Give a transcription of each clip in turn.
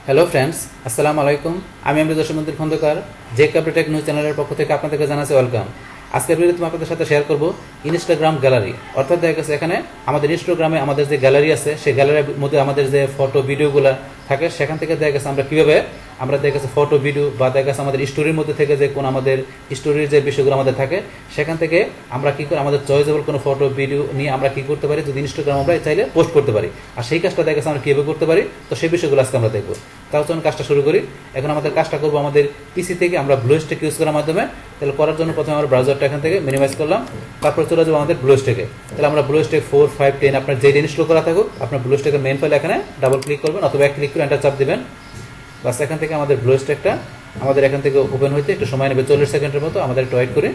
Hello friends, আসসালামু আলাইকুম। আমি দর্শমন্দির খন্দকার জে ক্যাপিটেক নিউজ চ্যানেলের পক্ষ থেকে আপনাদেরকে জানাচ্ছি ওয়েলকাম। আজকের ভিডিওতে আমি আপনাদের সাথে শেয়ার করব ইনস্টাগ্রাম গ্যালারি। অর্থাৎ দেখা গেছে এখানে আমাদের ইনস্টাগ্রামে আমাদের যে গ্যালারি আছে সেই গ্যালারির মধ্যে আমাদের যে ফটো ভিডিওগুলো থাকে সেখান থেকে দেখা গেছে আমরা কীভাবে আমরা দেখা গেছে ফটো ভিডিও বা দেখা গেছে আমাদের স্টোরির মধ্যে থেকে যে কোন আমাদের স্টোরির যে বিষয়গুলো আমাদের থাকে সেখান থেকে আমরা কী করে আমাদের চয়েসেবল কোনো ফটো ভিডিও নিয়ে আমরা কী করতে পারি, যদি ইনস্টাগ্রাম আমরা চাইলে পোস্ট করতে পারি। আর সেই কাজটা দেখা গেছে আমরা কীভাবে করতে পারি, তো সেই বিষয়গুলো আজকে আমরা দেখবো। তাহলে চলুন কাজটা শুরু করি। এখন আমাদের কাজটা করবো আমাদের পিসি থেকে আমরা ব্লুস্ট্যাক ইউজ করার মাধ্যমে। তাহলে করার জন্য প্রথমে আমরা ব্রাউজারটা এখান থেকে মিনিমাইজ করলাম, তারপর চলে যাবো আমাদের ব্লুস্ট্যাকে। তাহলে আমরা ব্লুস্ট্যাক 4, 5, 10 আপনার যেটা ইনস্টল করা থাকুক আপনার ব্লুস্ট্যাকের মেন ফাইল এখানে ডাবল ক্লিক করবেন অথবা এক ক্লিক করে এন্টার চাপ দিবেন। বাস এখান থেকে আমাদের ব্লুস্ট্যাকটা আমাদের এখান থেকে ওপেন হইতে একটু সময় নেবে, 40 সেকেন্ডের মতো। আমাদের একটু ওয়েট করি।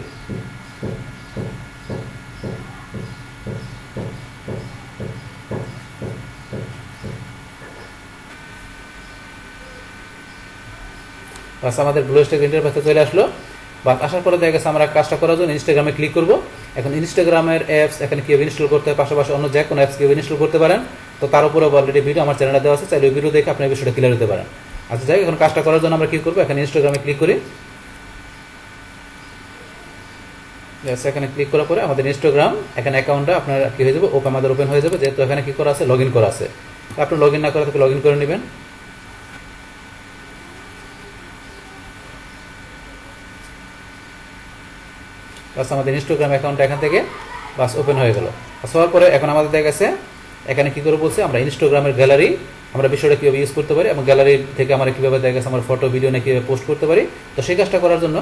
বাস আমাদের ব্লুস্ট্যাক ইন্টারফেসে চলে আসলো। বা আসার পরে দেখা গেছে আমরা কাজটা করার জন্য ইনস্টাগ্রামে ক্লিক করব। এখন ইনস্টাগ্রামের অ্যাপস এখানে কীভাবে ইনস্টল করতে হয়, পাশাপাশি অন্য যে কোনো অ্যাপস কীভাবে ইনস্টল করতে পারেন, তো তার উপরে অলরেডি ভিডিও আমার চ্যানেলে দেওয়া আছে, চাইলে ওই ভিডিও দেখে আপনি এই বিষয়টা ক্লিয়ার হতে পারেন। আচ্ছা যাই, এখন কাজটা করার জন্য আমরা কী করবো, এখানে ইনস্টাগ্রামে ক্লিক করি। এখানে ক্লিক করার পরে আমাদের ইনস্টাগ্রাম এখানে অ্যাকাউন্টটা আপনার কী হয়ে যাবে, আমাদের ওপেন হয়ে যাবে, যেহেতু এখানে কী করা আছে, লগ ইন করা আছে। আপনি লগ ইন না করে তাকে লগ ইন করে নেবেন। বাস আমাদের ইনস্টাগ্রাম অ্যাকাউন্ট এখান থেকে বাস ওপেন হয়ে গেল। হওয়ার পরে এখন আমাদের দেখা গেছে এখানে কী করে বলছে, আমরা ইনস্টাগ্রামের গ্যালারি আমরা বিষয়টা কীভাবে ইউজ করতে পারি এবং গ্যালারি থেকে আমরা কীভাবে দেখা গেছে আমার ফটো ভিডিও নিয়ে কীভাবে পোস্ট করতে পারি। তো সেই কাজটা করার জন্য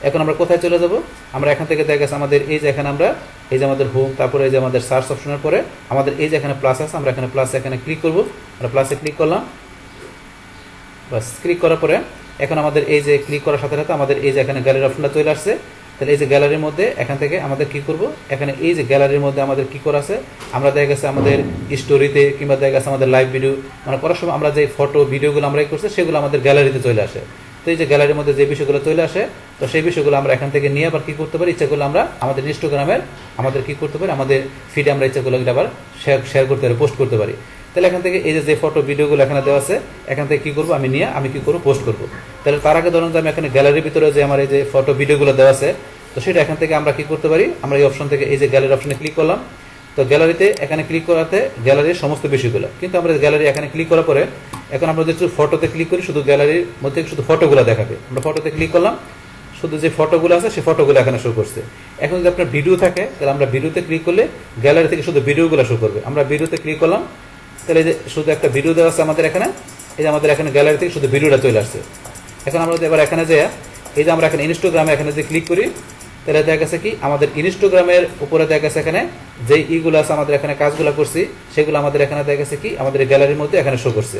এখন আমরা কোথায় চলে যাব, আমরা এখান থেকে দেখা গেছে আমাদের এই যে এখানে আমরা এই যে আমাদের হোম, তারপরে এই যে আমাদের সার্চ অপশনের পরে আমাদের এই যে এখানে প্লাস আছে, আমরা এখানে প্লাসে এখানে ক্লিক করব। আমরা প্লাসে ক্লিক করলাম। বাস ক্লিক করার পরে এখন আমাদের এই যে ক্লিক করার সাথে সাথে আমাদের এই যে এখানে গ্যালারি অপশনটা চলে আসছে। তাহলে এই যে গ্যালারির মধ্যে এখান থেকে আমাদের কী করব, এখানে এই যে গ্যালারির মধ্যে আমাদের কী করা আছে, আমরা দেখা গেছে আমাদের স্টোরিতে কিংবা দেখা গেছে আমাদের লাইভ ভিডিও মানে করার সময় আমরা যে ফটো ভিডিওগুলো আমরা করছি সেগুলো আমাদের গ্যালারিতে চলে আসে। তো এই যে গ্যালারির মধ্যে যে বিষয়গুলো চলে আসে, তো সেই বিষয়গুলো আমরা এখান থেকে নিয়ে আবার কী করতে পারি, ইচ্ছা করলে আমরা আমাদের ইনস্টাগ্রামের আমাদের কী করতে পারি, আমাদের ফিডে আমরা ইচ্ছা করলে আবার শেয়ার করতে পারি, পোস্ট করতে পারি। তাহলে এখান থেকে এই যে ফটো ভিডিওগুলো এখানে দেওয়া আছে এখান থেকে কী করবো, আমি কী করবো, পোস্ট করবো। তাহলে তার আগে ধরুন যে আমি এখানে গ্যালারির ভিতরে যে আমার এই যে ফটো ভিডিওগুলো দেওয়া আছে, তো সেটা এখান থেকে আমরা কী করতে পারি, আমরা এই অপশন থেকে এই যে গ্যালারি অপশনে ক্লিক করলাম। তো গ্যালারিতে এখানে ক্লিক করাতে গ্যালারির সমস্ত বিষয়গুলো কিন্তু আমরা গ্যালারি এখানে ক্লিক করার পরে এখন আমরা যদি ফটোতে ক্লিক করি, শুধু গ্যালারির মধ্যে শুধু ফটোগুলো দেখাবে। আমরা ফটোতে ক্লিক করলাম, শুধু যে ফটোগুলো আছে সেই ফটোগুলো এখানে শো করছে। এখন যদি আপনার ভিডিও থাকে তাহলে আমরা ভিডিওতে ক্লিক করলে গ্যালারি থেকে শুধু ভিডিওগুলো শো করবে। আমরা ভিডিওতে ক্লিক করলাম, তাহলে এই যে শুধু একটা ভিডিও দেওয়া আছে আমাদের এখানে, এই যে আমাদের এখানে গ্যালারি থেকে শুধু ভিডিওটা চলে আসছে। এখন আমরা যদি এবার এখানে যে এই যে আমরা এখানে ইনস্টাগ্রামে এখানে যদি ক্লিক করি, তাহলে দেখা গেছে কি আমাদের ইনস্টাগ্রামের উপরে দেখা গেছে এখানে যে ইগুলো আছে আমাদের এখানে কাজগুলো করছি সেগুলো আমাদের এখানে দেখা গেছে কি আমাদের গ্যালারির মধ্যে এখানে শো করছে।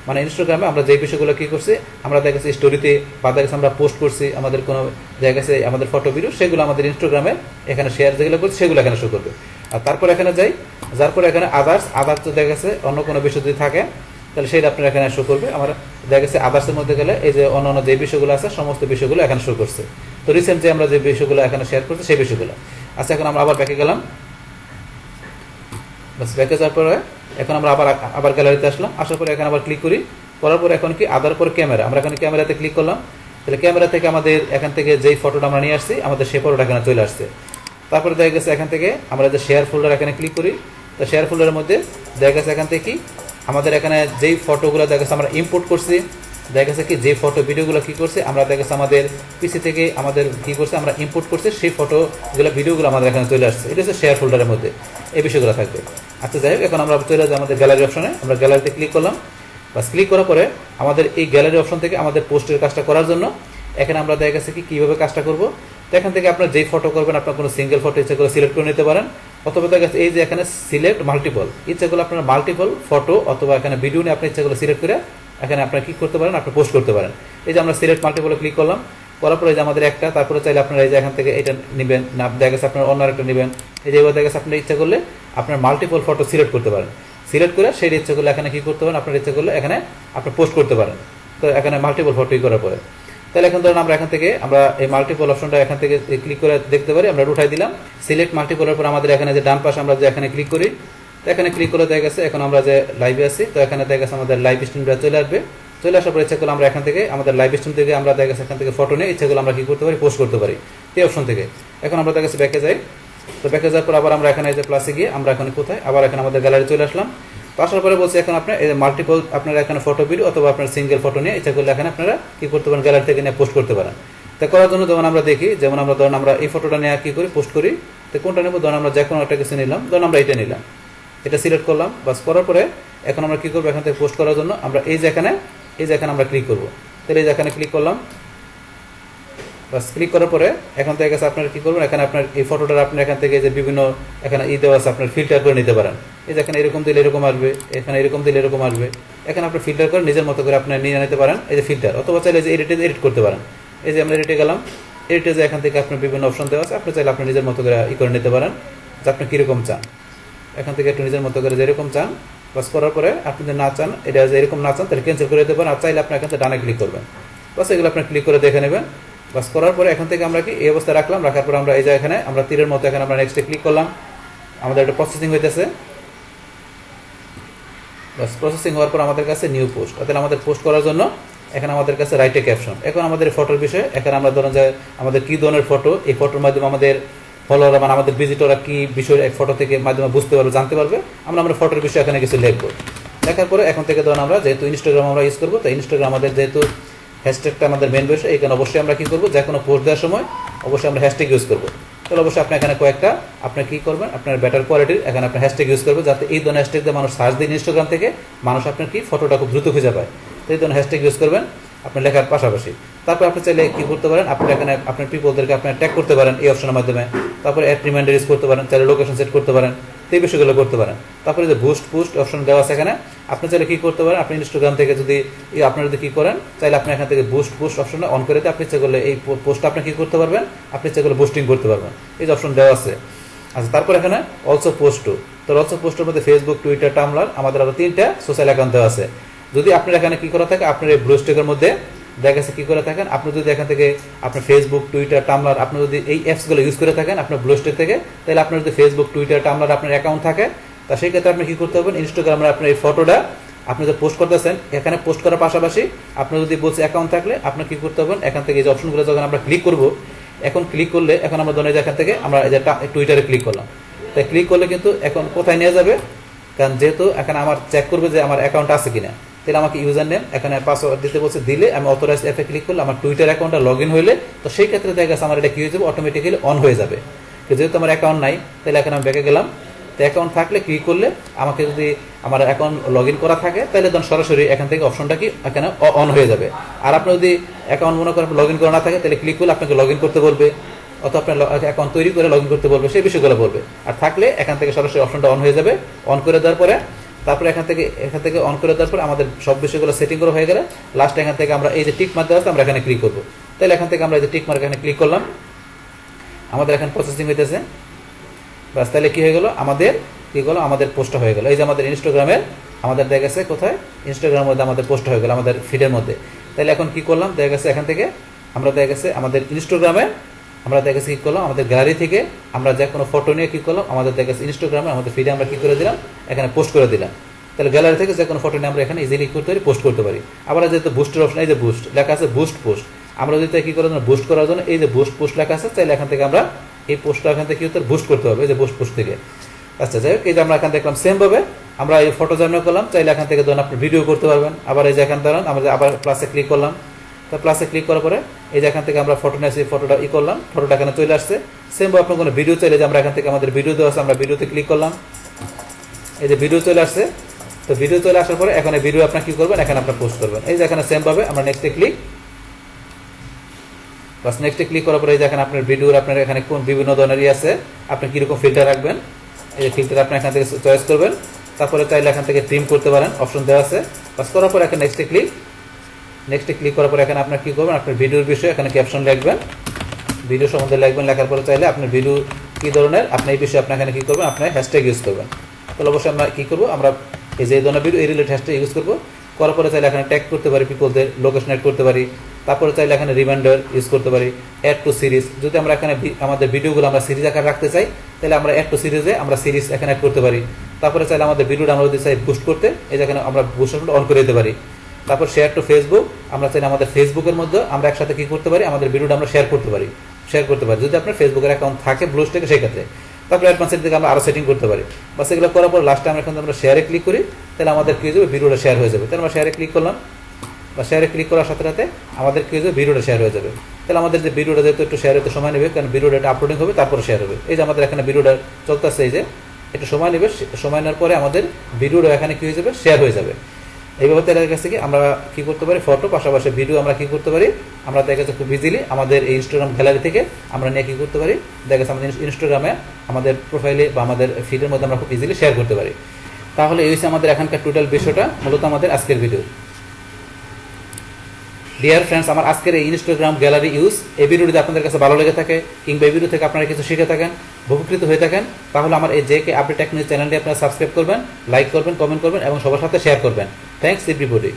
মানে ইনস্টাগ্রামে আমরা যে বিষয়গুলো কী করছি, আমরা দেখা গেছে স্টোরিতে বা দেখা গেছে আমরা পোস্ট করছি আমাদের কোনো দেখা গেছে আমাদের ফটো ভিডিও, সেগুলো আমাদের ইনস্টাগ্রামে এখানে শেয়ার যেগুলো করছি সেগুলো এখানে শো করবে। আর তারপর এখানে যাই, যার পরে এখানে আদার্স তো দেখা গেছে অন্য কোনো বিষয় যদি থাকে তাহলে সেটা আপনার এখানে শো করবে। আমার দেখা গেছে আদার্সের মধ্যে গেলে এই যে অন্য যে বিষয়গুলো আছে সমস্ত বিষয়গুলো এখানে শো করছে। তো রিসেন্ট যে আমরা যে বিষয়গুলো এখানে শেয়ার করছি সেই বিষয়গুলো। আচ্ছা এখন আমরা আবার ব্যাকে গেলাম। বাস ব্যাকে যাওয়ার পরে এখন আমরা আবার গ্যালারিতে আসলাম। আসার পরে এখানে আবার ক্লিক করি, করার পরে এখন কি আদার পরে ক্যামেরা, আমরা এখানে ক্যামেরাতে ক্লিক করলাম। তাহলে ক্যামেরা থেকে আমাদের এখান থেকে যেই ফটোটা আমরা নিয়ে আসছি আমাদের সেই ফটোটা এখানে চলে আসছে। তারপরে দেখা গেছে এখান থেকে আমরা যে শেয়ার ফোল্ডার এখানে ক্লিক করি, তো শেয়ার ফোল্ডারের মধ্যে দেখা গেছে এখান থেকে কি আমাদের এখানে যেই ফটোগুলো দেখা গেছে আমরা ইম্পোর্ট করছি, দেখা গেছে কি যে ফটো ভিডিওগুলো কী করছে আমরা দেখা গেছে আমাদের পিসি থেকে আমাদের কী করছে আমরা ইম্পোর্ট করছি, সেই ফটোগুলো ভিডিওগুলো আমাদের এখানে চলে আসছে। এটা হচ্ছে শেয়ার ফোল্ডারের মধ্যে এই বিষয়গুলো থাকবে। আচ্ছা যাই হোক, এখন আমরা চলে যাই আমাদের গ্যালারি অপশনে। আমরা গ্যালারিতে ক্লিক করলাম। বাস ক্লিক করার পরে আমাদের এই গ্যালারি অপশন থেকে আমাদের পোস্টের কাজটা করার জন্য এখানে আমরা দেখা গেছে কি কীভাবে কাজটা করবো, তো এখান থেকে আপনার যেই ফটো করবেন আপনার কোনো সিঙ্গেল ফটো ইচ্ছা করে সিলেক্ট করে নিতে পারেন, অথবা দেখা গেছে এই যে এখানে সিলেক্ট মাল্টিপল ইচ্ছা করলে আপনার মাল্টিপল ফটো অথবা এখানে ভিডিও নিয়ে আপনি ইচ্ছা করে সিলেক্ট করে এখানে আপনারা কী করতে পারেন, আপনি পোস্ট করতে পারেন। এই যে আমরা সিলেক্ট মাল্টিপলে ক্লিক করলাম, করার পরে এই যে আমাদের একটা, তারপরে চাইলে আপনারা এই যে এখান থেকে এটা নেবেন না, দেখা গেছে আপনার অন্য একটা নেবেন। এই যে এবার দেখা গেছে আপনার ইচ্ছা করলে আপনার মাল্টিপল ফটো সিলেক্ট করতে পারেন। সিলেক্ট করে সেই ইচ্ছা করলে এখানে কী করতে পারেন, আপনার ইচ্ছা করলে এখানে আপনি পোস্ট করতে পারেন। তো এখানে মাল্টিপল ফটো করার পরে তাহলে এখন ধরুন আমরা এখান থেকে আমরা এই মাল্টিপল অপশনটা এখান থেকে ক্লিক করে দেখতে পারি। আমরা উঠাই দিলাম, সিলেক্ট মাল্টিপলের পর আমাদের এখানে যে ডান পাশে আমরা যে এখানে ক্লিক করি, তো এখানে ক্লিক করে দেখা গেছে এখন আমরা যে লাইভে আছি, তো এখানে দেখা গেছে আমাদের লাইভ স্ট্রিমটা চলে আসবে। চলে আসার পরে ইচ্ছা করলে আমরা এখান থেকে আমাদের লাইভ স্ট্রিম থেকে আমরা দেখা গেছে এখান থেকে ফটো নিয়ে ইচ্ছা করলে আমরা কি করতে পারি, পোস্ট করতে পারি এই অপশন থেকে। এখন আমরা দেখা গেছে ব্যাকে যাই, তো ব্যাকে যাওয়ার পর আবার আমরা এখানে যে প্লাসে গিয়ে আমরা এখানে কোথায় আবার এখানে আমাদের গ্যালারি চলে আসলাম। তো আসার পরে বলছি এখন আপনার এই মাল্টিপল আপনারা এখানে ফটো ভিডিও অথবা আপনার সিঙ্গেল ফটো নিয়ে ইচ্ছা করলে এখানে আপনারা কি করতে পারেন, গ্যালারি থেকে নিয়ে পোস্ট করতে পারেন। তা করার জন্য যেমন আমরা দেখি, যেমন আমরা ধরুন আমরা এই ফটোটা নিয়ে কি করি, পোস্ট করি। তো কোনটা নেব, ধরুন আমরা যে কোনো একটা কিছু নিলাম, ধরুন আমরা এটা নিলাম, এটা সিলেক্ট করলাম, বাস করার পরে এখন আমরা কি করবো, এখান থেকে পোস্ট করার জন্য আমরা এই যে এখানে আমরা ক্লিক করবো। তাহলে এই যে এখানে ক্লিক করলাম, বাস ক্লিক করার পরে এখন থেকে গেছে আপনারা কি করবেন, এখানে আপনার এই ফটোটার আপনি এখান থেকে যে বিভিন্ন এখানে দেওয়া আছে আপনার ফিল্টার করে নিতে পারেন। এই যে এখানে এরকম দিলে এরকম আসবে, এখানে এরকম দিলে এরকম আসবে, এখানে আপনি ফিল্টার করে নিজের মতো করে আপনি নিয়ে নিতে পারেন। এই যে ফিল্টার, অথবা চাইলে যে এডিট করতে পারেন। এই যে আমরা এডিটে গেলাম, এডিটে যে এখান থেকে আপনার বিভিন্ন অপশন দেওয়া আছে, আপনি চাইলে আপনি নিজের মতো করে করে নিতে পারেন যে আপনি কীরকম চান। এখান থেকে একটু নিজের মতো করে যেরকম চান, বাস করার পরে আপনি যদি না চান, এটা যে এরকম না চান তাহলে ক্যান্সেল করে দিতে পারেন। আর চাইলে আপনি এখান থেকে ডানে ক্লিক করবেন, বাস এগুলো আপনি ক্লিক করে দেখে নেবেন। বাস করার পরে এখান থেকে আমরা কি এই অবস্থায় রাখলাম, রাখার পরে আমরা এই যে এখানে আমরা তীরের মতো এখানে আমরা নেক্সটে ক্লিক করলাম, আমাদের একটা প্রসেসিং হইতেছে। বাস প্রসেসিং হওয়ার পর আমাদের কাছে নিউ পোস্ট, তাহলে আমাদের পোস্ট করার জন্য এখানে আমাদের কাছে রাইটে ক্যাপশন। এখন আমাদের ফটোর বিষয়ে এখানে আমরা ধরুন যে আমাদের কী ধরনের ফটো, এই ফটোর মাধ্যমে আমাদের ফলোয়ার মানে আমাদের ভিজিটররা কী বিষয় এক ফটো থেকে মাধ্যমে বুঝতে পারবে, জানতে পারবে। আমরা ফটোর বিষয়ে এখানে কিছু লিখবো, লেখার পরে এখন থেকে ধরুন আমরা যেহেতু ইনস্টাগ্রাম আমরা ইউজ করবো, তো ইনস্টাগ্রাম আমাদের যেহেতু হ্যাশট্যাগটা আমাদের মেন বিষয়, এখানে অবশ্যই আমরা কী করবো, যে কোনো পোস্ট দেওয়ার সময় অবশ্যই আমরা হ্যাশট্যাগ ইউজ করবো। তাহলে অবশ্যই আপনি এখানে কয়েকটা আপনি কী করবেন, আপনার বেটার কোয়ালিটির এখানে আপনার হ্যাশট্যাগ ইউজ করবেন, যাতে এই ধরনের হ্যাশট্যাগ দিয়ে মানুষ সার্চ দিন ইনস্টাগ্রাম থেকে, মানুষ আপনার কি ফটোটা খুব দ্রুত খুঁজে পায়। তো এই ধরনের হ্যাশট্যাগ ইউজ করবেন আপনার লেখার পাশাপাশি। তারপর আপনি চাইলে কী করতে পারেন, আপনি এখানে আপনার পিপলদেরকে আপনার ট্যাগ করতে পারেন এই অপশনের মাধ্যমে। তারপরে অ্যাড রিমাইন্ডার ইউজ করতে পারেন, চাইলে লোকেশন সেট করতে পারেন, তো এই বিষয়গুলো করতে পারেন। তারপরে যে বুস্ট অপশন দেওয়া আছে এখানে, আপনি চাইলে কী করতে পারেন, আপনি ইনস্টাগ্রাম থেকে যদি আপনারা যদি কী করেন, চাইলে আপনি এখান থেকে বুস্ট অপশনটা অন করে দিয়ে আপনি ইচ্ছে করলে এই পোস্টটা আপনি কী করতে পারবেন, আপনি ইচ্ছে করলে বুস্টিং করতে পারবেন, এই যে অপশন দেওয়া আছে। আচ্ছা, তারপর এখানে অলসো পোস্ট, তো অলসো পোস্টের মধ্যে ফেসবুক, টুইটার, টামলার আমাদের আরও 3টা সোশ্যাল অ্যাকাউন্ট দেওয়া আছে। যদি আপনার এখানে কী করা থাকে, আপনার এই ব্লুস্ট্যাকের মধ্যে দেখা গেছে কী করে থাকেন, আপনি যদি এখান থেকে আপনার ফেসবুক, টুইটার, টামলার আপনি যদি এই অ্যাপসগুলো ইউজ করে থাকেন আপনার ব্লুস্ট্যাক থেকে, তাহলে আপনার যদি ফেসবুক, টুইটার, টামলার আপনার অ্যাকাউন্ট থাকে, তা সেই ক্ষেত্রে আপনি কী করতে পারবেন, ইনস্টাগ্রামে আপনার এই ফটোটা আপনি যে পোস্ট করতেছেন এখানে পোস্ট করার পাশাপাশি আপনি যদি বলছে অ্যাকাউন্ট থাকলে আপনি কী করতে পারবেন, এখান থেকে এই যে অপশনগুলো যখন আমরা ক্লিক করবো, এখন ক্লিক করলে এখন আমরা ধরেন এখান থেকে আমরা এই যে টুইটারে ক্লিক করলাম, তাই ক্লিক করলে কিন্তু এখন কোথায় নিয়ে যাবে, কারণ যেহেতু এখানে আমার চেক করবে যে আমার অ্যাকাউন্ট আছে কিনা, তাহলে আমাকে ইউজার নেম এখানে পাসওয়ার্ড দিতে বলছে, দিলে আমি অথরাইজ অ্যাপে ক্লিক করলে আমার টুইটার অ্যাকাউন্টটা লগ ইন হইলে, তো সেই ক্ষেত্রে দেখা গেছে আমার এটা কী হয়ে যাবে, অটোমেটিক্যালি অন হয়ে যাবে। যেহেতু আমার অ্যাকাউন্ট নাই, তাহলে এখানে আমি ব্যাকে গেলাম, তো অ্যাকাউন্ট থাকলে ক্লিক করলে আমাকে যদি আমার অ্যাকাউন্ট লগ ইন করা থাকে, তাহলে তখন সরাসরি এখান থেকে অপশনটা কি এখানে অন হয়ে যাবে। আর আপনি যদি অ্যাকাউন্ট মনে করেন লগ ইন করা না থাকে, তাহলে ক্লিক করলে আপনাকে লগ ইন করতে বলবে, অথবা আপনার অ্যাকাউন্ট তৈরি করে লগ ইন করতে বলবে, সেই বিষয়গুলো বলবে। আর থাকলে এখান থেকে সরাসরি অপশনটা অন হয়ে যাবে। অন করে দেওয়ার পরে তারপরে এখান থেকে অন করে দেওয়ার পরে আমাদের সব বিষয়গুলো সেটিং করা হয়ে গেলে লাস্ট এখান থেকে আমরা এই যে টিক মার্ক দেওয়া আছে আমরা এখানে ক্লিক করবো। তাহলে এখান থেকে আমরা এই যে টিক মার্ক এখানে ক্লিক করলাম, আমাদের এখানে প্রসেসিং হইতেছে। বাস তাহলে কী হয়ে গেলো, আমাদের কী হলো, আমাদের পোস্টটা হয়ে গেলো। এই যে আমাদের ইনস্টাগ্রামের আমাদের দেখা গেছে কোথায়, ইনস্টাগ্রামের মধ্যে আমাদের পোস্ট হয়ে গেলো আমাদের ফিডের মধ্যে। তাহলে এখন কী করলাম, দেখা গেছে এখান থেকে আমরা দেখা গেছে আমাদের ইনস্টাগ্রামে আমরা দেখা গেছে কী করলাম, আমাদের গ্যালারি থেকে আমরা যে কোনো ফটো নিয়ে কী করলাম, আমাদের দেখা গেছে ইনস্টাগ্রামে আমাদের ফিডে আমরা কী করে দিলাম, এখানে পোস্ট করে দিলাম। তাহলে গ্যালারি থেকে যে কোনো ফটো নিয়ে আমরা এখানে ইজিলি করতে পারি, পোস্ট করতে পারি। আবার যেহেতু বুস্টের অপশন, এই যে বুস্ট লেখা আছে, বুস্ট পোস্ট, আমরা যদি কী করার জন্য বুস্ট করার জন্য এই যে বুস্ট পোস্ট লেখা আছে, চাইলে এখান থেকে আমরা এই পোস্টটা এখান থেকে কী হতে বুস্ট করতে হবে, এই যে বুস্ট পোস্ট থেকে। আচ্ছা, যাই হোক, এই যে আমরা এখানে দেখলাম সেমভাবে আমরা এই ফটো জয়েন করলাম, চাইলে এখান থেকে ধরুন আপনি ভিডিও করতে পারবেন। আবার এই যে এখান ধরেন আমরা আবার প্লাসে ক্লিক করলাম, তো প্লাসে ক্লিক করার পরে এই যে এখান থেকে আমরা ফটো নিয়ে আসি, ফটোটা করলাম, ফটোটা এখানে চলে আসছে। সেমভাবে আপনার কোনো ভিডিও চাইলে যে আমরা এখান থেকে আমাদের ভিডিও দেওয়া আছে, আমরা ভিডিওতে ক্লিক করলাম, এই যে ভিডিও চলে আসছে। তো ভিডিও চলে আসার পরে এখানে ভিডিও আপনার কী করবেন, এখানে আপনার পোস্ট করবেন। এই যে এখানে সেমভাবে আমরা নেক্সটে ক্লিক, বাস নেক্সটে ক্লিক করার পরে এই যে এখানে আপনার ভিডিওর আপনার এখানে কোন বিভিন্ন ধরনেরই আছে, আপনি কীরকম ফিল্টার রাখবেন, এই যে ফিল্টার আপনি এখান থেকে চয়েস করবেন। তারপরে চাইলে এখান থেকে ট্রিম করতে পারেন, অপশন দেওয়া আছে। বাস করার পর এখানে নেক্সটে ক্লিক করার পরে এখানে আপনার কী করবেন, আপনার ভিডিওর বিষয়ে এখানে ক্যাপশন লিখবেন, ভিডিও সম্বন্ধে লিখবেন। লেখার পরে চাইলে আপনার ভিডিও কী ধরনের আপনি এই বিষয়ে আপনি এখানে কী করবেন, আপনার হ্যাশট্যাগ ইউজ করবেন। তাহলে অবশ্যই আমরা কী করবো, আমরা এই যে ধরনের ভিডিও এই রিলেটেড হ্যাশট্যাগ ইউজ করবো। করার পরে চাইলে এখানে ট্যাগ করতে পারি, পিপলদের লোকেশন অ্যাড করতে পারি। তারপরে চাইলে এখানে রিমাইন্ডার ইউজ করতে পারি, অ্যাড টু সিরিজ। যদি আমরা এখানে আমাদের ভিডিওগুলো আমরা সিরিজ আকার রাখতে চাই, তাহলে আমরা অ্যাড টু সিরিজে আমরা সিরিজ এখানে অ্যাড করতে পারি। তারপরে চাইলে আমাদের ভিডিওটা আমরা যদি চাই বুস্ট করতে, এই যে এখানে আমরা বুস্টারটা অন করে দিতে পারি। তারপর শেয়ার টু ফেসবুক, আমরা চাইলে আমাদের ফেসবুকের মধ্যে আমরা একসাথে কি করতে পারি, আমাদের ভিডিওটা আমরা শেয়ার করতে পারি যদি আপনার ফেসবুকের অ্যাকাউন্ট থাকে ব্লুস্ট্যাকে সেক্ষেত্রে। তারপর অ্যাডভান্সের দিকে আমরা আরও সেটিং করতে পারি। বাস এগুলো করার পর লাস্টে আমরা শেয়ারে ক্লিক করি, তাহলে আমাদের কি হয়ে যাবে, ভিডিওটা শেয়ার হয়ে যাবে। তাহলে আমরা শেয়ারে ক্লিক করলাম, বা শেয়ারে ক্লিক করার সাথে সাথে আমাদের কি হয়ে যাবে, ভিডিওটা শেয়ার হয়ে যাবে। তাহলে আমাদের যে ভিডিওটা যেহেতু একটু শেয়ার হতে সময় নেবে, কারণ ভিডিওটা আপলোডিং হবে তারপরে শেয়ার হবে। এই যে আমাদের এখানে ভিডিওটা চলতেছে, এই যে একটু সময় নেবে, সময় নেওয়ার পরে আমাদের ভিডিওটা এখানে কি হয়ে যাবে, শেয়ার হয়ে যাবে। এইভাবে তাদের কাছে কি আমরা কি করতে পারি, ফটো পাশাপাশি ভিডিও আমরা কি করতে পারি, আমরা দেখা যাচ্ছে খুব ইজিলি আমাদের এই ইনস্টাগ্রাম গ্যালারি থেকে আমরা নিয়ে কি করতে পারি, দেখা যাচ্ছে আমাদের ইনস্টাগ্রামে আমাদের প্রোফাইলে বা আমাদের ফিডের মধ্যে আমরা খুব ইজিলি শেয়ার করতে পারি। তাহলে এই হচ্ছে আমাদের এখানকার টোটাল বিষয়টা, মূলত আমাদের আজকের ভিডিও। ডিয়ার ফ্রেন্ডস, আমার আজকের এই ইনস্টাগ্রাম গ্যালারি ইউজ এই ভিডিওটি আপনাদের কাছে ভালো লেগে থাকে, কিংবা এই ভিডিও থেকে আপনারা কিছু শিখে থাকেন, উপকৃত হয়ে থাকেন, তাহলে আমার এই জেকে আপডেট টেকনোলজি চ্যানেলটি আপনারা সাবস্ক্রাইব করবেন, লাইক করবেন, কমেন্ট করবেন এবং সবার সাথে শেয়ার করবেন। Thanks everybody.